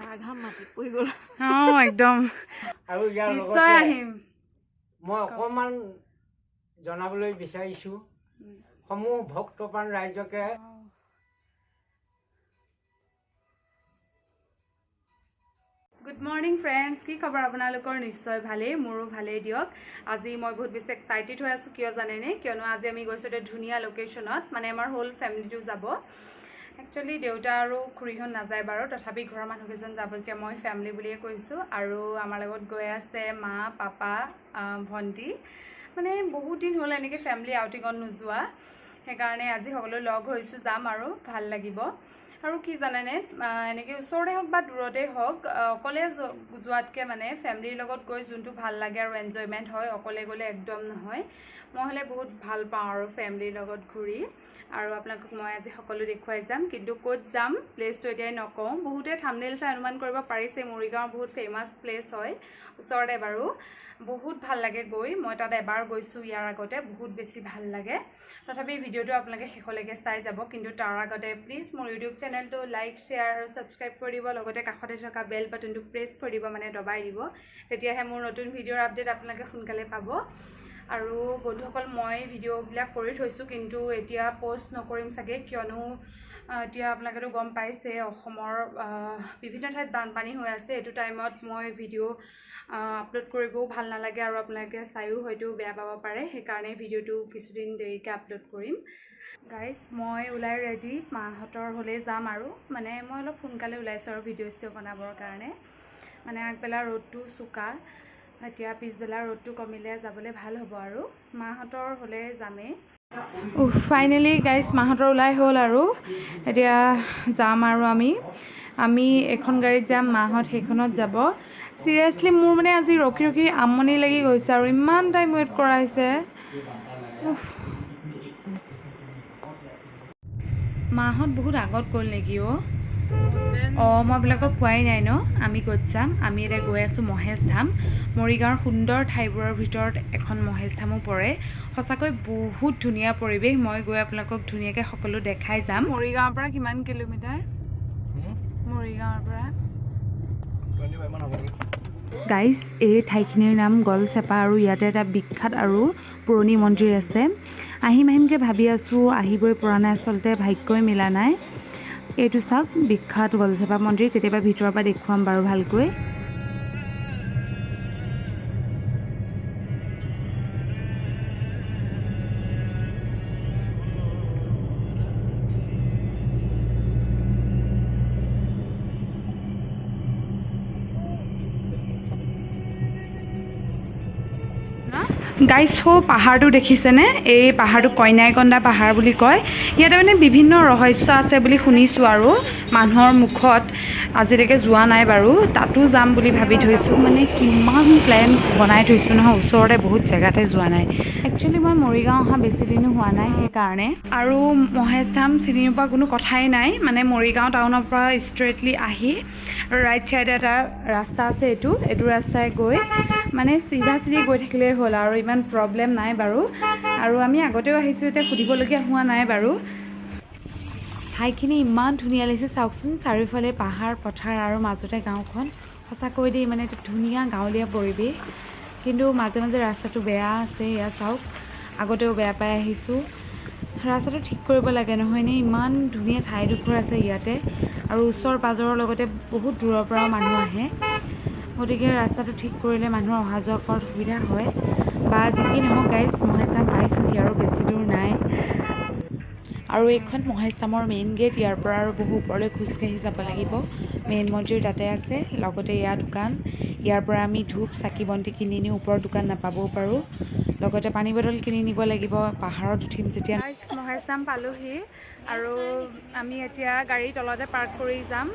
গাঘাম মাটি পৰি গ'ল একদম আৰু ইয়াৰ নিশ্চয় আহিম মই অকণমান জনাবলৈ বিচাৰিছোঁ সমূহ ভক্তপ্ৰাণ ৰাইজকে গুড মৰ্নিং ফ্ৰেণ্ডছ কি খবৰ আপোনালোকৰ নিশ্চয় ভালেই মোৰো ভালেই দিয়ক আজি মই বহুত বেছি এক্সাইটেড হৈ আছোঁ কিয় জানেনে কিয়নো আজি আমি গৈছোঁ এটা ধুনীয়া লোকেশ্যনত মানে আমাৰ হোল ফেমিলিটো যাব একচুৱেলি দেউতা আৰু খুৰীহঁত নাযায় বাৰু তথাপি ঘৰৰ মানুহকেইজন যাব যেতিয়া মই ফেমিলি বুলিয়ে কৈছোঁ আৰু আমাৰ লগত গৈ আছে মা পাপা ভণ্টি মানে বহুত দিন হ'ল এনেকৈ ফেমিলি আউটিঙত নোযোৱা সেইকাৰণে আজি সকলো লগ হৈছোঁ যাম আৰু ভাল লাগিব আৰু কি জানেনে এনেকৈ ওচৰতে হওক বা দূৰতে হওক অকলে যোৱাতকৈ মানে ফেমিলিৰ লগত গৈ যোনটো ভাল লাগে আৰু এনজয়মেণ্ট হয় অকলে গ'লে একদম নহয় মই হ'লে বহুত ভাল পাওঁ আৰু ফেমিলিৰ লগত ঘূৰি আৰু আপোনালোকক মই আজি সকলো দেখুৱাই যাম কিন্তু ক'ত যাম প্লেচটো এতিয়াই নকওঁ বহুতে থাম্বনেইল চাই অনুমান কৰিব পাৰিছে মৰিগাঁৱৰ বহুত ফেমাছ প্লেচ হয় ওচৰতে বাৰু বহুত ভাল লাগে গৈ মই তাত এবাৰ গৈছোঁ ইয়াৰ আগতে বহুত বেছি ভাল লাগে তথাপি ভিডিঅ'টো আপোনালোকে শেষলৈকে চাই যাব কিন্তু তাৰ আগতে প্লিজ মোৰ ইউটিউব চেনেলটো লাইক শ্বেয়াৰ আৰু ছাবস্ক্ৰাইব কৰি দিব লগতে কাষতে থকা বেল বাটনটো প্ৰেছ কৰি দিব মানে দবাই দিব তেতিয়াহে মোৰ নতুন ভিডিঅ'ৰ আপডেট আপোনালোকে সোনকালে পাব আৰু বন্ধুসকল মই ভিডিঅ'বিলাক কৰি থৈছোঁ কিন্তু এতিয়া পোষ্ট নকৰিম চাগে কিয়নো এতিয়া আপোনালোকেতো গম পাইছে অসমৰ বিভিন্ন ঠাইত বানপানী হৈ আছে এইটো টাইমত মই ভিডিঅ' আপলোড কৰিবও ভাল নালাগে আৰু আপোনালোকে চায়ো হয়তো বেয়া পাব পাৰে সেইকাৰণে ভিডিঅ'টো কিছুদিন দেৰিকৈ আপলোড কৰিম গাইজ মই ওলাই ৰেডি মাহঁতৰ হ'লে যাম আৰু মানে মই অলপ সোনকালে ওলাইছোঁ আৰু ভিডিঅ' চিডিঅ' বনাবৰ কাৰণে মানে আগবেলা ৰ'দটো চোকা এতিয়া পিছবেলা ৰ'দটো কমিলে যাবলৈ ভাল হ'ব আৰু মাহঁতৰ হ'লে যামেই ফাইনেলি গাইজ মাহঁতৰ ওলাই হ'ল আৰু এতিয়া যাম আৰু আমি এখন গাড়ীত যাম মাহঁত সেইখনত যাব চিৰিয়াছলি মোৰ মানে আজি ৰখি ৰখি আমনি লাগি গৈছে আৰু ইমান টাইম ৱেইট কৰাইছে মাহঁত বহুত আগত গ'ল নেকি মই আপোনালোকক কোৱাই নাই ন আমি ক'ত যাম আমি এতিয়া গৈ আছোঁ মহেশ ধাম মৰিগাঁৱৰ সুন্দৰ ঠাইবোৰৰ ভিতৰত এখন মহেশ ধামো পৰে সঁচাকৈ বহুত ধুনীয়া পৰিৱেশ মই গৈ আপোনালোকক ধুনীয়াকৈ সকলো দেখাই যাম মৰিগাঁৱৰ পৰা কিমান কিলোমিটাৰ মৰিগাঁৱৰ পৰা গাইজ এই ঠাইখিনিৰ নাম গলচেপা আৰু ইয়াতে এটা বিখ্যাত আৰু পুৰণি মন্দিৰ আছে আহিমকৈ ভাবি আছোঁ আহিবই পৰা নাই আচলতে ভাগ্যই মিলা নাই এইটো চাওক বিখ্যাত গলচেপা মন্দিৰ কেতিয়াবা ভিতৰৰ পৰা দেখুৱাম বাৰু ভালকৈ গাইজ পাহাৰটো দেখিছেনে এই পাহাৰটো কইনাইকন্দা পাহাৰ বুলি কয় ইয়াতে মানে বিভিন্ন ৰহস্য আছে বুলি শুনিছোঁ আৰু মানুহৰ মুখত আজিলৈকে যোৱা নাই বাৰু তাতো যাম বুলি ভাবি থৈছোঁ মানে কিমান প্লেন বনাই থৈছোঁ নহয় ওচৰতে বহুত জেগাতে যোৱা নাই একচুৱেলি মই মৰিগাঁও অহা বেছি দিনো হোৱা নাই সেইকাৰণে আৰু মহেশ ধাম চিনি নোপোৱা কোনো কথাই নাই মানে মৰিগাঁও টাউনৰ পৰা ষ্ট্ৰেইটলি আহি ৰাইট ছাইডে এটা ৰাস্তা আছে এইটো ৰাস্তাই গৈ মানে চিধা গৈ থাকিলেই হ'ল আৰু ইমান প্ৰব্লেম নাই বাৰু আৰু আমি আগতেও আহিছোঁ এতিয়া সুধিবলগীয়া হোৱা নাই বাৰু ঠাইখিনি ইমান ধুনীয়া লাগিছে চাওকচোন চাৰিওফালে পাহাৰ পথাৰ আৰু মাজতে গাঁওখন সঁচাকৈ দেই মানে এটা ধুনীয়া গাঁৱলীয়া পৰিৱেশ কিন্তু মাজে মাজে ৰাস্তাটো বেয়া আছে এয়া চাওক আগতেও বেয়া পাই আহিছোঁ ৰাস্তাটো ঠিক কৰিব লাগে নহয়নে ইমান ধুনীয়া ঠাইডোখৰ আছে ইয়াতে আৰু ওচৰ পাজৰৰ লগতে বহুত দূৰৰ পৰাও মানুহ আহে গতিকে ৰাস্তাটো ঠিক কৰিলে মানুহৰ অহা যোৱা কৰাত সুবিধা হয় বা যি কি নহওক গাইজ মহেশ ধাম পাইছোঁহি আৰু বেছি দূৰ নাই আৰু এইখন মহেশ ধামৰ মেইন গেট ইয়াৰ পৰা আৰু বহু ওপৰলৈ খোজকাঢ়ি যাব লাগিব মেইন মন্দিৰ তাতে আছে লগতে এয়া দোকান ইয়াৰ পৰা আমি ধূপ চাকি বন্তি কিনি নিও ওপৰৰ দোকান নাপাবও পাৰোঁ লগতে পানী বটল কিনি নিব লাগিব পাহাৰত উঠিম যেতিয়া মহেশ ধাম পালোহি আৰু আমি এতিয়া গাড়ী তলতে পাৰ্ক কৰি যাম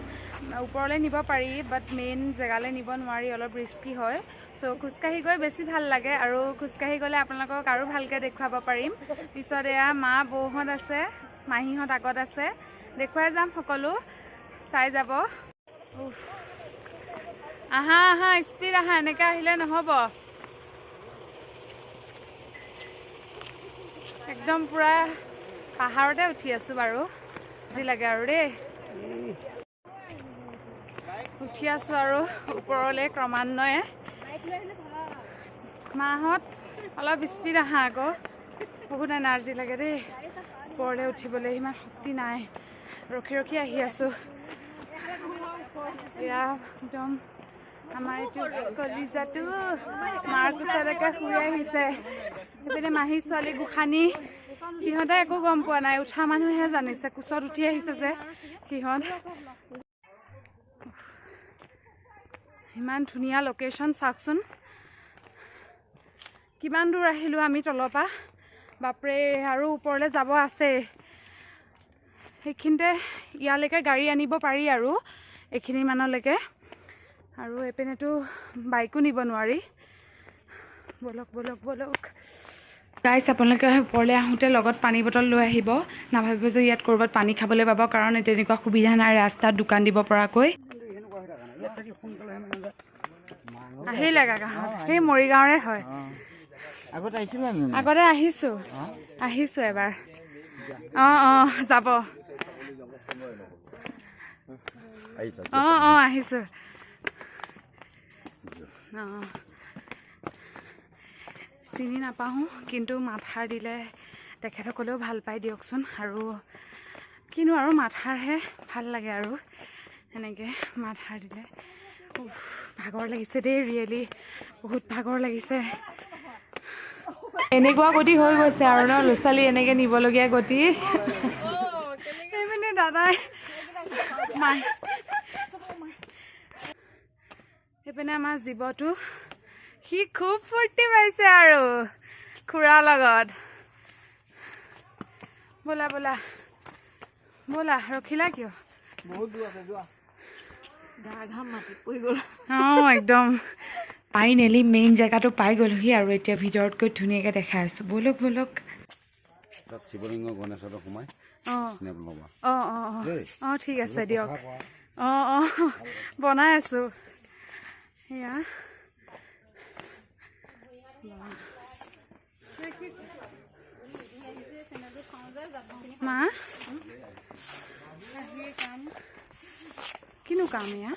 ওপৰলৈ নিব পাৰি বাট মেইন জেগালৈ নিব নোৱাৰি অলপ ৰিস্কি হয় চ' খোজকাঢ়ি গৈ বেছি ভাল লাগে আৰু খোজকাঢ়ি গ'লে আপোনালোকক আৰু ভালকৈ দেখুৱাব পাৰিম পিছত এয়া মা বৌহঁত আছে মাহীহঁত আগত আছে দেখুৱাই যাম সকলো চাই যাব আহা স্পীড আহা এনেকৈ আহিলে নহ'ব একদম পূৰা পাহাৰতে উঠি আছোঁ বাৰু বুজি লাগে আৰু দেই উঠি আছোঁ আৰু ওপৰলৈ ক্ৰমান্বয়ে মাহঁত অলপ স্পীড আহা আকৌ বহুত এনাৰ্জি লাগে দেই ওপৰলৈ উঠিবলৈ ইমান শক্তি নাই ৰখি আহি আছোঁ এয়া একদম আমাৰ এইটো কলিজাটো মাৰ কোচলৈকে শুই আহিছে সেইপিনে মাহী ছোৱালী গোসানী সিহঁতে একো গম পোৱা নাই উঠা মানুহে জানিছে কোচত উঠি আহিছে যে সিহঁত ইমান ধুনীয়া লোকেশ্যন চাওকচোন কিমান দূৰ আহিলোঁ আমি তলৰ পৰা বাপৰে আৰু ওপৰলৈ যাব আছে সেইখিনিতে ইয়ালৈকে গাড়ী আনিব পাৰি আৰু এইখিনি মানলৈকে আৰু এইপিনেতো বাইকো নিব নোৱাৰি বলক গাইছ আপোনালোকে ওপৰলৈ আহোঁতে লগত পানী বটল লৈ আহিব নাভাবিব যে ইয়াত ক'ৰবাত পানী খাবলৈ পাব কাৰণ তেনেকুৱা সুবিধা নাই ৰাস্তাত দোকান দিব পৰাকৈ আহিলে কাকাহঁত সেই মৰিগাঁৱৰে হয় আগতে আহিছোঁ এবাৰ যাব আহিছোঁ চিনি নাপাওঁ কিন্তু মাথাৰ দিলে তেখেতসকলেও ভাল পাই দিয়কচোন আৰু কিনো আৰু মাথাৰহে ভাল লাগে আৰু এনেকৈ মাথাৰ দিলে ভাগৰ লাগিছে দেই ৰিয়েলি বহুত ভাগৰ লাগিছে এনেকুৱা গতি হৈ গৈছে আৰু ন ল'ৰা ছোৱালী এনেকৈ নিবলগীয়া গতি সেইপিনে দাদাই সেইপিনে আমাৰ জীৱটো সি খুব ফূৰ্তি পাইছে আৰু খুৰাৰ লগত ব'লা ৰখিলা কিয় একদম ফাইনেলি মেইন জেগাটো পাই গ'লোহি আৰু এতিয়া ভিতৰতকৈ ধুনীয়াকৈ দেখাই আছোঁ ব'লক শিৱলিংগ গণেশৰ সোমাই ঠিক আছে দিয়ক বনাই আছোঁ এয়া মা কিনো কাম এয়া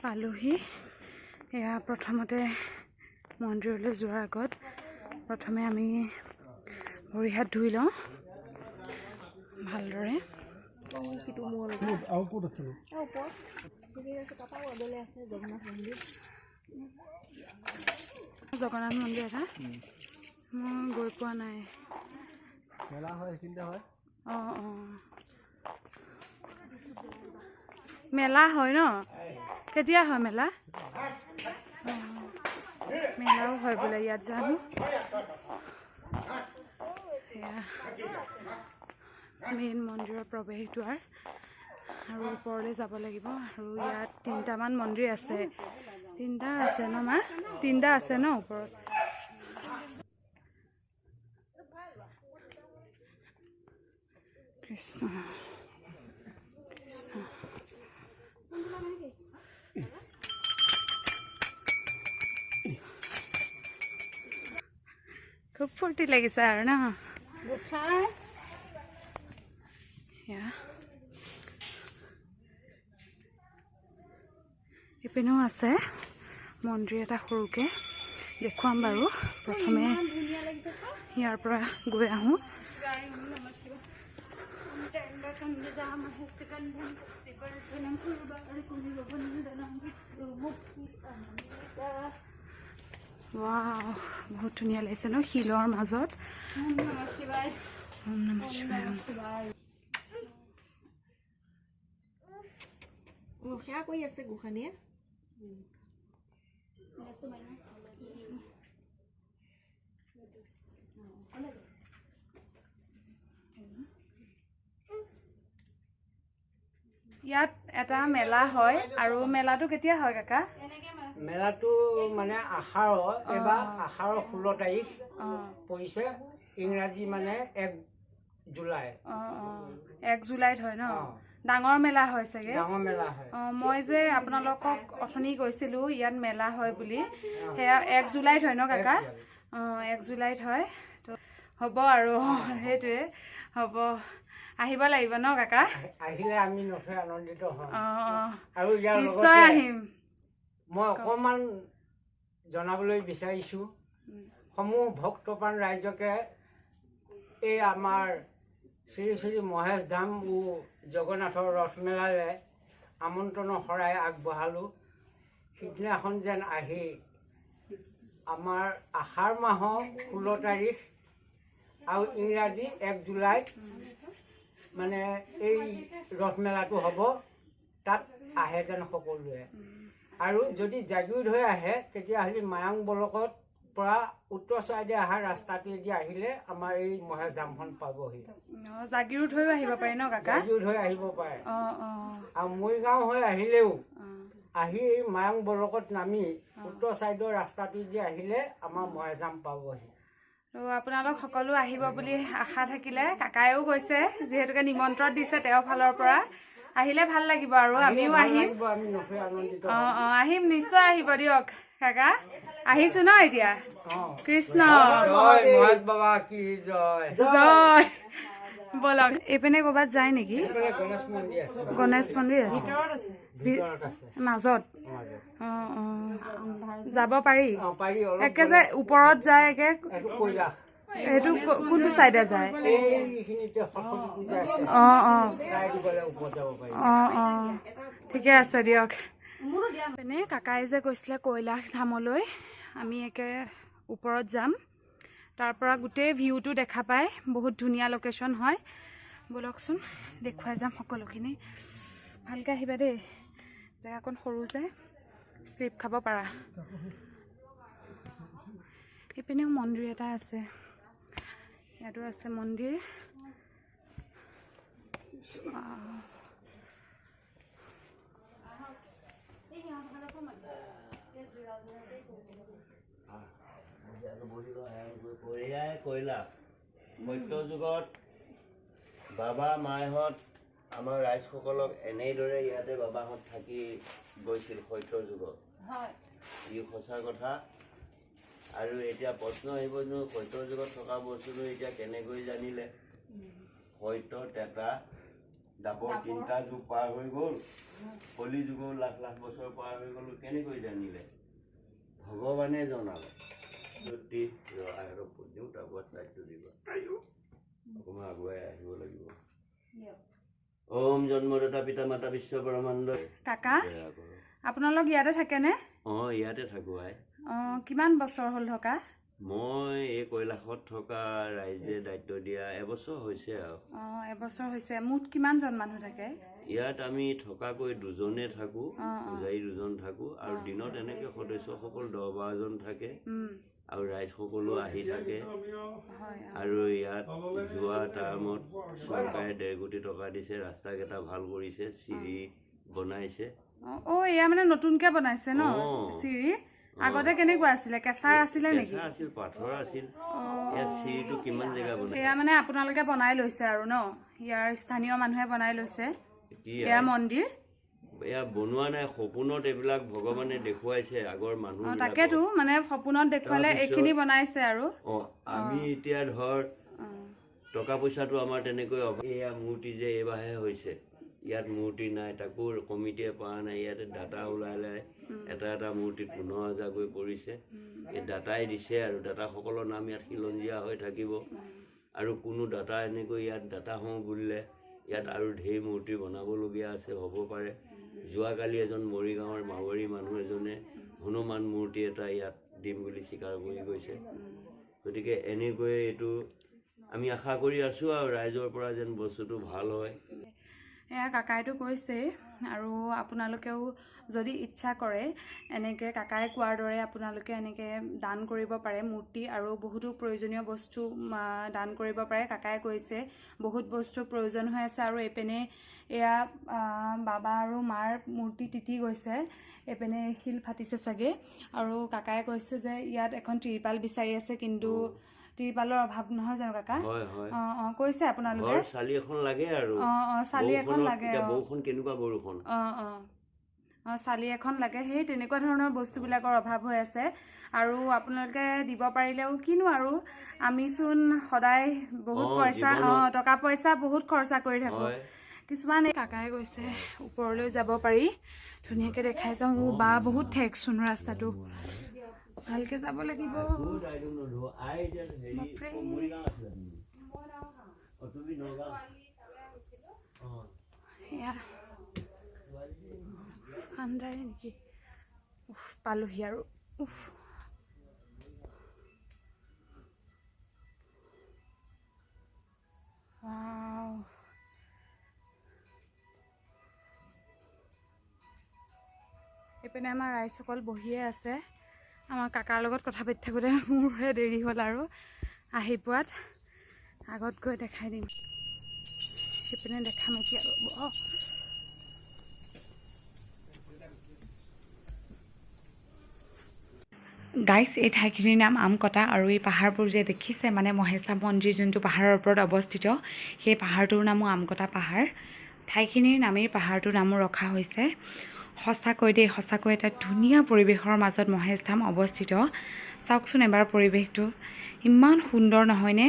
পালোহি এয়া প্ৰথমতে মন্দিৰলৈ যোৱাৰ আগত প্ৰথমে আমি ভৰি হাত ধুই লওঁ ভালদৰে জগন্নাথ মন্দিৰ এটা মই গৈ পোৱা নাই মেলা হয় মেলা হয় ন কেতিয়া হয় মেলা মেলাও হয় বোলে ইয়াত জানো সেয়া মেইন মন্দিৰৰ প্ৰৱেশদ্বাৰ আৰু ওপৰলৈ যাব লাগিব আৰু ইয়াত 3টামান মন্দিৰ আছে 3টা আছে ন মা 3টা আছে ন ওপৰত কৃষ্ণ খুব ফূৰ্তি লাগিছে আৰু ন ইপিনেও আছে মন্দিৰ এটা সৰুকৈ দেখুৱাম বাৰু প্ৰথমে ইয়াৰ পৰা গৈ আহোঁ ৱাও বহুত ধুনীয়া লাগিছে ন শিলৰ মাজত ওম নমঃ শিৱায় সেয়া কৈ আছে গোসানীয়ে ইয়াত এটা মেলা হয় আৰু মেলাটো কেতিয়া হয় কাকা মেলাটো মানে আষাৰৰ এবাৰ আষাৰৰ 16 তাৰিখ পৰিছে ইংৰাজী মানে 1 জুলাই 1 জুলাইত হয় ন ডাঙৰ মেলা হয় চাগে ডাঙৰ মেলা হয় মই যে আপোনালোকক অথনি কৈছিলোঁ ইয়াত মেলা হয় বুলি সেয়া 1 জুলাইত হয় ন কাকা 1 জুলাইত হয় তো হ'ব আৰু সেইটোৱে হ'ব আহিব লাগিব ন কাকা আহিলে আমি নথৈ আনন্দিত হ'ম অঁ আৰু ইয়াৰ নিশ্চয় লগতে আহিম মই অকণমান জনাবলৈ বিচাৰিছোঁ সমূহ ভক্তপ্ৰাণ ৰাইজকে এই আমাৰ শ্ৰী শ্ৰী মহেশ ধাম ও জগন্নাথৰ ৰথমেলালৈ আমন্ত্ৰণৰ শৰাই আগবঢ়ালোঁ সিদিনাখন যেন আহি আমাৰ আহাৰ মাহৰ 16 তাৰিখ আৰু ইংৰাজী 1 জুলাইত মানে এই ৰথমেলাটো হ'ব তাত আহে যেন সকলোৱে আৰু যদি জাগিৰোড হৈ আহে তেতিয়াহ'লে মায়াং বলকত পৰা উত্তৰ চাইডে অহা ৰাস্তাটোৱেদি আহিলে আমাৰ এই মহেশ ধামখন পাবহি জাগিৰোড হৈ আহিব পাৰে ন কাকা জাগিৰোড হৈ আহিব পাৰে আৰু মৰিগাঁও হৈ আহিলেও আহি এই মায়াং বলকত নামি উত্তৰ চাইডৰ ৰাস্তাটোৱেদি আহিলে আমাৰ মহেশ ধাম পাবহি তো আপোনালোক সকলো আহিব বুলি আশা থাকিলে কাকায়েও কৈছে যিহেতুকে নিমন্ত্ৰণ দিছে তেওঁৰ ফালৰ পৰা আহিলে ভাল লাগিব আৰু আমিও আহিম আমি নথৈ আনন্দিত আহিম নিশ্চয় আহিব দিয়ক কাকা আহিছো ন এতিয়া কৃষ্ণ মহেশ বাবা কি জয় জয় বলক এইপিনে ক'ৰবাত যায় নেকি গণেশ মন্দিৰ আছে গণেশ মন্দিৰ আছে ভিতৰত আছে মাজত যাব পাৰি পাৰি একে যে ওপৰত যায় একে কৈলাশ সেইটো কোনটো চাইডে যায় এইখিনিতে সৰস্বতী পূজা আছে তাই দিবলৈ ওপৰত যাব পাৰি ঠিকে আছে দিয়ক মানে কাকাই যে কৈছিলে কৈলাশ ধামলৈ আমি একে ওপৰত যাম তাৰ পৰা গোটেই ভিউটো দেখা পায় বহুত ধুনীয়া লোকেশ্যন হয় বলকচোন দেখুৱাই যাম সকলোখিনি ভালকৈ আহিবা দেই জেগাকণ সৰু যে শ্লিপ খাব পাৰা এইপিনেও মন্দিৰ এটা আছে ইয়াতো আছে মন্দিৰ কৈলাশ সত্য যুগত বাবা মাইহঁত আমাৰ ৰাইজসকলক এনেদৰে ইয়াতে বাবাহঁত থাকি গৈছিল সত্য যুগত ই সঁচা কথা আৰু এতিয়া প্ৰশ্ন আহিব যে সত্য যুগত থকা বস্তুটো এতিয়া কেনেকৈ জানিলে সত্য তেতা দাপৰ 3টা যুগ পাৰ হৈ গ'ল কলি যুগৰ লাখ লাখ বছৰ পাৰ হৈ গ'ল কেনেকৈ জানিলে ভগৱানে জনালে অকণমান আগুৱাই আহিব লাগিব ওম জন্মদাতা পিতা মাতা বিশ্ব ব্ৰহ্মাণ্ড কাকা আপোনালোক ইয়াতে থাকেনে ইয়াতে থাকো আই কিমান বছৰ হ'ল থকা মই এই কৈলাশত থকা ৰাইজে দায়িত্ব দিয়া এবছৰ হৈছে আৰু এবছৰ হৈছে মুঠ কিমানজন মানুহ থাকে ইয়াত আমি থকাকৈ 2জনে থাকো পূজাৰী 2জন থাকো আৰু দিনত এনেকে সদস্যসকল 10-12জন থাকে আৰু ৰাইজ সকলো আহি থাকে আৰু ইয়াত যোৱা টাইমত চৰকাৰে 1.5 কোটি টকা দিছে ৰাস্তা কেইটা ভাল কৰিছে চিৰি বনাইছে এয়া মানে নতুনকে বনাইছে ন চিৰি আগতে কেনেকুৱা আছিলে কেঁচাৰ আছিলে নেকি আছিল পাথৰ আছিল ইয়াত চিৰিটো কিমান জেগা বনাইছে এয়া মানে আপোনালোকে বনাই লৈছে আৰু ন ইয়াৰ স্থানীয় মানুহে বনাই লৈছে এয়া মন্দিৰ এয়া বনোৱা নাই সপোনত এইবিলাক ভগৱানে দেখুৱাইছে আগৰ মানুহ তাকেতো মানে সপোনত দেখুৱালে এইখিনি বনাইছে আৰু আমি এতিয়া ধৰ টকা পইচাটো আমাৰ তেনেকৈ এয়া মূৰ্তি যে এইবাৰহে হৈছে ইয়াত মূৰ্তি নাই তাকো কমিটিয়ে পৰা নাই ইয়াতে ডাটা ওলালে এটা মূৰ্তিত 15,000কৈ পৰিছে এই ডাটাই দিছে আৰু ডাটাসকলৰ নাম ইয়াত খিলঞ্জীয়া হৈ থাকিব আৰু কোনো ডাটা এনেকৈ ইয়াত ডাটা হওঁ বুলিলে ইয়াত আৰু ঢেৰ মূৰ্তি বনাবলগীয়া আছে হ'ব পাৰে যোৱাকালি এজন মৰিগাঁৱৰ মাৱাৰী মানুহ এজনে হনুমান মূৰ্তি এটা ইয়াত দিম বুলি স্বীকাৰ কৰি গৈছে গতিকে এনেকৈ এইটো আমি আশা কৰি আছোঁ আৰু ৰাইজৰ পৰা যেন বস্তুটো ভাল হয় এয়া কাকাইটো কৈছে আৰু আপোনালোকেও যদি ইচ্ছা কৰে এনেকৈ কাকাই কোৱাৰ দৰে আপোনালোকে এনেকৈ দান কৰিব পাৰে মূৰ্তি আৰু বহুতো প্ৰয়োজনীয় বস্তু দান কৰিব পাৰে কাকাই কৈছে বহুত বস্তুৰ প্ৰয়োজন হৈ আছে আৰু এইপিনে এয়া বাবা আৰু মাৰ মূৰ্তি তিতি গৈছে এইপিনে শিল ফাটিছে চাগে আৰু কাকাই কৈছে যে ইয়াত এখন ত্ৰিপাল বিচাৰি আছে কিন্তু ত্ৰিপালৰ অভাৱ নহয় জানো কাকা কৈছে আপোনালোকে চালি এখন লাগে আৰু চালি এখন লাগে বৰষুণ কেনেকুৱা বৰষুণ চালি এখন লাগে সেই তেনেকুৱা ধৰণৰ বস্তুবিলাকৰ অভাৱ হৈ আছে আৰু আপোনালোকে দিব পাৰিলেও কিনো আৰু আমিচোন সদায় বহুত পইচা টকা পইচা বহুত খৰচা কৰি থাকোঁ কিছুমান কাকাই গৈছে ওপৰলৈ যাব পাৰি ধুনীয়াকৈ দেখাই যাওঁ বা বহুত ঠেকচোন ৰাস্তাটো ভালকৈ যাব লাগিব আন্ধাৰে নেকি পালোহি আৰু এইপিনে আমাৰ ৰাইজসকল বহিয়ে আছে আমাৰ কাকাৰ লগত কথা পাতি থাকোঁতে মোৰহে দেৰি হ'ল আৰু আহি পোৱাত আগত গৈ দেখাই দিম সেইপিনে দেখাম এতিয়া গাইজ এই ঠাইখিনিৰ নাম আমকটা আৰু এই পাহাৰবোৰ যে দেখিছে মানে মহেশা মন্দিৰ যোনটো পাহাৰৰ ওপৰত অৱস্থিত সেই পাহাৰটোৰ নামো আমকটা পাহাৰ ঠাইখিনিৰ নামেই পাহাৰটোৰ নামো ৰখা হৈছে সঁচাকৈ দেই সঁচাকৈ এটা ধুনীয়া পৰিৱেশৰ মাজত মহেশ ধাম অৱস্থিত চাওকচোন এবাৰ পৰিৱেশটো ইমান সুন্দৰ নহয়নে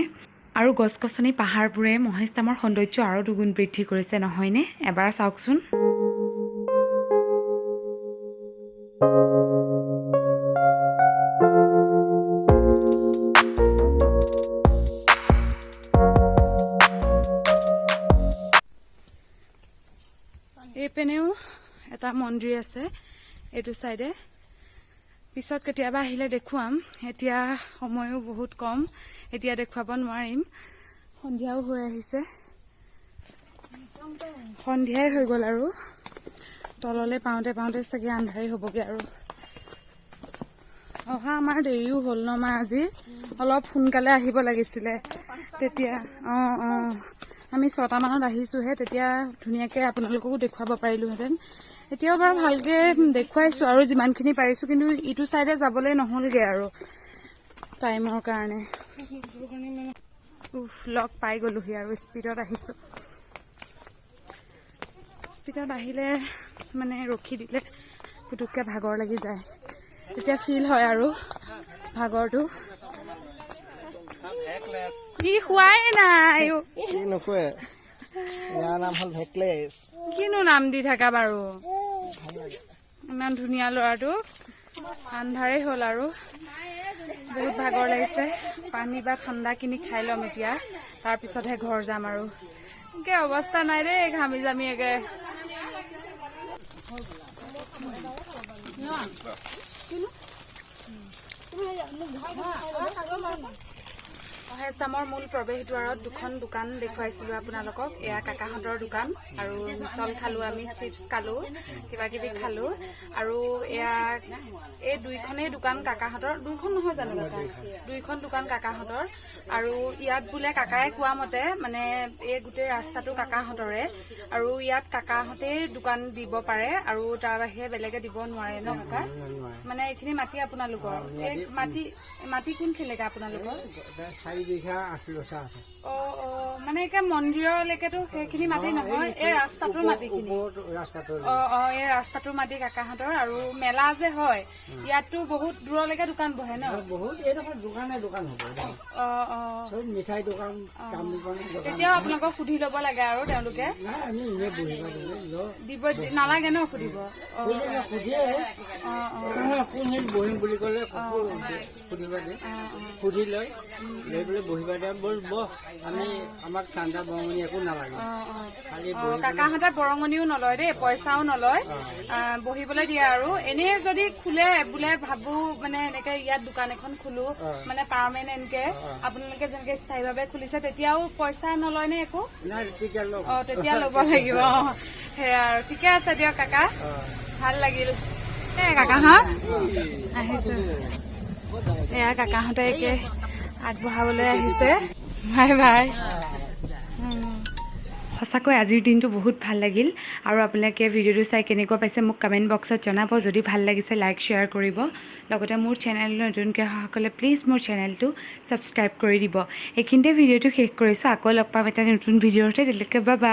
আৰু গছ গছনি পাহাৰবোৰে মহেশ ধামৰ সৌন্দৰ্য আৰু দুগুণ বৃদ্ধি কৰিছে নহয়নে এবাৰ চাওকচোন এইপিনেও এটা মন্দিৰ আছে এইটো চাইডে পিছত কেতিয়াবা আহিলে দেখুৱাম এতিয়া সময়ো বহুত কম এতিয়া দেখুৱাব নোৱাৰিম সন্ধিয়াও হৈ আহিছে সন্ধিয়াই হৈ গ'ল আৰু তললৈ পাওঁতে পাওঁতে চাগে আন্ধাৰেই হ'বগৈ আৰু অহা আমাৰ দেৰিও হ'ল ন মা আজি অলপ সোনকালে আহিব লাগিছিলে তেতিয়া আমি 6টা মানত আহিছোঁহে তেতিয়া ধুনীয়াকৈ আপোনালোককো দেখুৱাব পাৰিলোহেঁতেন এতিয়াও বাৰু ভালকৈ দেখুৱাইছোঁ আৰু যিমানখিনি পাৰিছোঁ কিন্তু ইটো চাইডে যাবলৈ নহ'লগৈ আৰু টাইমৰ কাৰণে লগ পাই গ'লোহি আৰু স্পীডত আহিছোঁ স্পীডত আহিলে মানে ৰখি দিলে পুতুককৈ ভাগৰ লাগি যায় তেতিয়া ফিল হয় আৰু ভাগৰটো ই খোৱাই নাই কিনো নাম দি থাকা বাৰু ইমান ধুনীয়া ল'ৰাটো আন্ধাৰেই হ'ল আৰু বহুত ভাগৰ লাগিছে পানী বা ঠাণ্ডা কিনি খাই ল'ম এতিয়া তাৰপিছতহে ঘৰ যাম আৰু একে অৱস্থা নাই দেই ঘামি জামি একে মহেশ ধামৰ মূল প্ৰৱেশদ্বাৰত দুখন দোকান দেখুৱাইছিলোঁ আপোনালোকক এয়া কাকাহঁতৰ দোকান আৰু মিছল খালোঁ আমি চিপছ খালোঁ কিবা কিবি খালোঁ আৰু এয়া এই দুইখনেই দোকান কাকাহঁতৰ দুইখন নহয় জানো কাকা দুইখন দোকান কাকাহঁতৰ আৰু ইয়াত বোলে কাকাই কোৱা মতে মানে এই গোটেই ৰাস্তাটো কাকাহঁতৰে আৰু ইয়াত কাকাহঁতেই দোকান দিব পাৰে আৰু তাৰ বাহিৰে বেলেগে দিব নোৱাৰে ন কাকা মানে এইখিনি মাটি আপোনালোকৰ এই মাটি কোনখিনিলৈকে আপোনালোকৰ মানে এতিয়া মন্দিৰলৈকেতো সেইখিনি মাটি নহয় এই ৰাস্তাটোৰ মাটিখিনি এই ৰাস্তাটোৰ মাটি কাকাহঁতৰ আৰু মেলা যে হয় ইয়াততো বহুত দূৰলৈকে দোকান বহে ন তেতিয়াও আপোনালোকক সুধি ল'ব লাগে আৰু তেওঁলোকে দিব নালাগে ন সুধিব বহিম বুলি ক'লে সুধি লৈ পেলাই বহিবা দিয়া বল বহ আমি আমাক চান্দা বৰঙণি একো নালাগে কাকাহঁতে বৰঙণিও নলয় দেই পইচাও নলয় বহিবলৈ দিয়ে আৰু এনেই যদি খোলে বোলে ভাবো মানে এনেকে ইয়াত দোকান এখন খোলো মানে পাৰ্মানেণ্টকে আপোনালোকে যেনেকে স্থায়ীভাৱে খুলিছে তেতিয়াও পইচা নলয় নে একো তেতিয়া ল'ব লাগিব সেয়া আৰু ঠিকে আছে দিয়ক কাকা ভাল লাগিল কাকাহঁত আহিছো এয়া কাকাহঁতে একে আগবঢ়াবলৈ আহিছে বাই বাই সঁচাকৈ আজিৰ দিনটো বহুত ভাল লাগিল আৰু আপোনালোকে ভিডিঅ'টো চাই কেনেকুৱা পাইছে মোক কমেণ্ট বক্সত জনাব যদি ভাল লাগিছে লাইক শ্বেয়াৰ কৰিব লগতে মোৰ চেনেললৈ নতুনকৈ অহাসকলে প্লিজ মোৰ চেনেলটো ছাবস্ক্ৰাইব কৰি দিব এইখিনিতে ভিডিঅ'টো শেষ কৰিছোঁ আকৌ লগ পাম এটা নতুন ভিডিঅ'তে তেতিয়ালৈকে বাই বাই